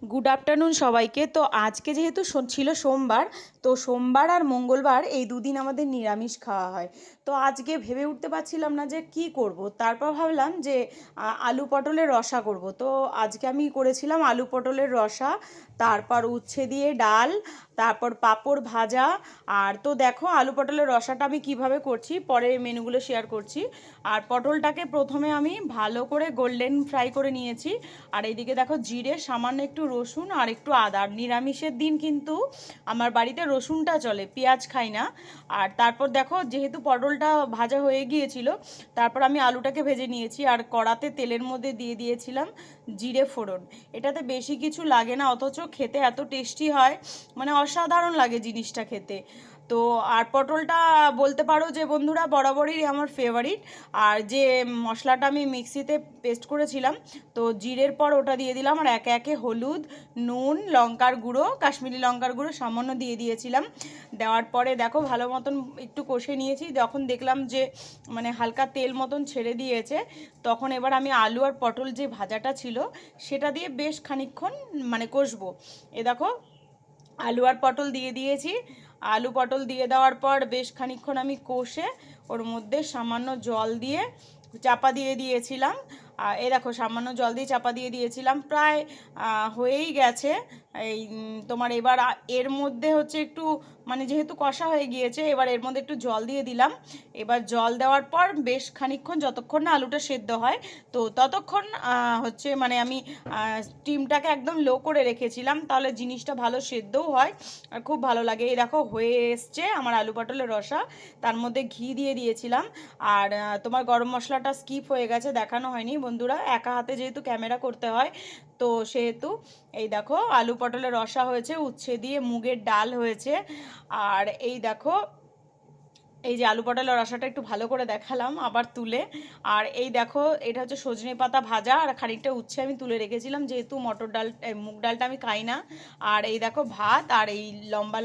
Good afternoon সবাইকে। তো আজকে যেহেতু ছিল সোমবার, তো সোমবার আর মঙ্গলবার এই দুদিন আমাদের নিরামিষ খাওয়া হয়। তো আজকে ভেবে উঠতে পারছিলাম না যে কি করব। তারপর ভাবলাম যে আলু পটলের রসা করব। তো আজকে আমি করেছিলাম আলু পটলের রসা, তারপর উচ্ছে দিয়ে ডাল, তারপর পাঁপড় ভাজা। আর তো দেখো আলু পটলের রসাটা আমি কিভাবে করছি পরে মেনুগুলো শেয়ার করছি। আর পটলটাকে প্রথমে আমি ভালো করে গোল্ডেন ফ্রাই করে নিয়েছি। আর এইদিকে দেখো জিরে, সামান্য একটু রসুন আর একটু আদা। নিরামিষের দিন কিন্তু আমার বাড়িতে রসুনটা চলে, পেঁয়াজ খাই না। আর তারপর দেখো যেহেতু পটলটা ভাজা হয়ে গিয়েছিল, তারপর আমি আলুটাকে ভেজে নিয়েছি আর কড়াতে তেলের মধ্যে দিয়ে দিয়েছিলাম জিরে ফোড়ন। এটাতে বেশি কিছু লাগে না, অথচ খেতে এত টেস্টি হয়, মানে অসাধারণ লাগে জিনিসটা খেতে। তো আর পটলটা বলতে পারো যে বন্ধুরা বরাবরই আমার ফেভারিট। আর যে মশলাটা আমি মিক্সিতে পেস্ট করেছিলাম, তো জিরের পর ওটা দিয়ে দিলাম। আর একে একে হলুদ, নুন, লঙ্কার গুঁড়ো, কাশ্মীরি লঙ্কার গুঁড়ো সামান্য দিয়ে দিয়েছিলাম। দেওয়ার পরে দেখো ভালো মতন একটু কষে নিয়েছি। যখন দেখলাম যে মানে হালকা তেল মতন ছেড়ে দিয়েছে, তখন এবার আমি আলু আর পটল যে ভাজাটা ছিল সেটা দিয়ে বেশ খানিকক্ষণ মানে কষবো। এ দেখো আলু আর পটল দিয়ে দিয়েছি। আলু পটল দিয়ে দেওয়ার পর বেশ খানিকক্ষণ আমি কষে ওর মধ্যে সামান্য জল দিয়ে চাপা দিয়ে দিয়েছিলাম। এই দেখো সামান্য জল দিয়ে চাপা দিয়ে দিয়েছিলাম, প্রায় হয়েই গেছে। এই তোমার এবার এর মধ্যে হচ্ছে একটু মানে যেহেতু কষা হয়ে গিয়েছে, এবার এর মধ্যে একটু জল দিয়ে দিলাম। এবার জল দেওয়ার পর বেশ খানিকক্ষণ, যতক্ষণ না আলুটা সেদ্ধ হয়, তো ততক্ষণ হচ্ছে মানে আমি স্টিমটাকে একদম লো করে রেখেছিলাম, তাহলে জিনিসটা ভালো সেদ্ধও হয় আর খুব ভালো লাগে। এই দেখো হয়ে এসছে আমার আলু পটলের রসা। তার মধ্যে ঘি দিয়ে দিয়েছিলাম। আর তোমার গরম মশলাটা স্কিপ হয়ে গেছে, দেখানো হয়নি বন্ধুরা, একা হাতে যেহেতু ক্যামেরা করতে হয়, তো সেহেতু এই দেখো আলু পটলের রসা হয়েছে, উচ্ছে দিয়ে মুগের ডাল হয়েছে। আর এই দেখো এই যে আলু পটলের রসাটা একটু ভালো করে দেখালাম আবার তুলে। আর এই দেখো এটা হচ্ছে সজনে পাতা ভাজা, আর খানিকটা উচ্ছে আমি তুলে রেখেছিলাম যেহেতু মটর ডাল মুগ ডালটা আমি খাই না। আর এই দেখো ভাত, আর এই লম্বা